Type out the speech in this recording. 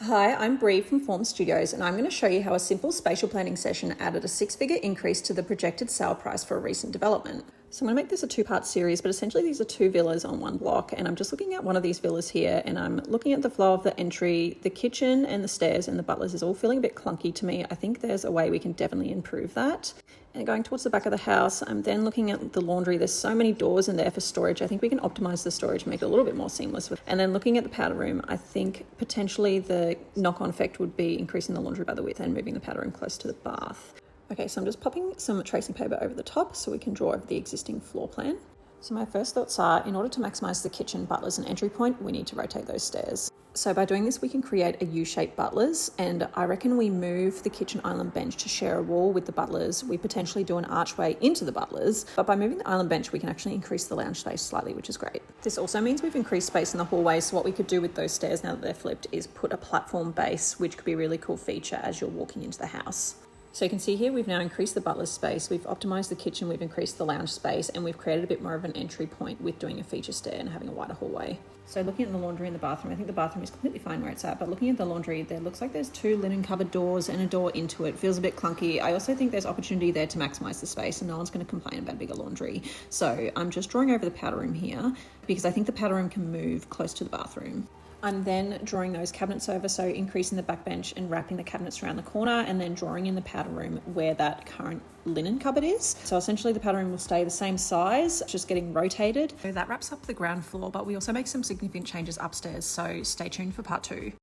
Hi, I'm Bree from Form Studios, and I'm going to show you how a simple spatial planning session added a six-figure increase to the projected sale price for a recent development. So I'm going to make this a two-part series, but essentially these are two villas on one block, and I'm just looking at one of these villas here, and I'm looking at the flow of the entry. The kitchen and the stairs and the butlers is all feeling a bit clunky to me. I think there's a way we can definitely improve that. And going towards the back of the house, I'm then looking at the laundry. There's so many doors in there for storage. I think we can optimize the storage, make it a little bit more seamless. And then looking at the powder room, I think potentially the knock-on effect would be increasing the laundry by the width and moving the powder room close to the bath. Okay, so I'm just popping some tracing paper over the top so we can draw over the existing floor plan. So my first thoughts are, in order to maximize the kitchen, butlers and entry point, we need to rotate those stairs. So by doing this, we can create a U-shaped butlers, and I reckon we move the kitchen island bench to share a wall with the butlers. We potentially do an archway into the butlers, but by moving the island bench, we can actually increase the lounge space slightly, which is great. This also means we've increased space in the hallway, so what we could do with those stairs now that they're flipped is put a platform base, which could be a really cool feature as you're walking into the house. So you can see here, we've now increased the butler's space, we've optimized the kitchen, we've increased the lounge space, and we've created a bit more of an entry point with doing a feature stair and having a wider hallway. So looking at the laundry and the bathroom, I think the bathroom is completely fine where it's at, but looking at the laundry, there looks like there's two linen cupboard doors and a door into it. Feels a bit clunky. I also think there's opportunity there to maximize the space, and no one's going to complain about bigger laundry. So I'm just drawing over the powder room here because I think the powder room can move close to the bathroom. I'm then drawing those cabinets over, so increasing the back bench and wrapping the cabinets around the corner, and then drawing in the powder room where that current linen cupboard is. So essentially the powder room will stay the same size, just getting rotated. So that wraps up the ground floor, but we also make some significant changes upstairs, so stay tuned for part 2.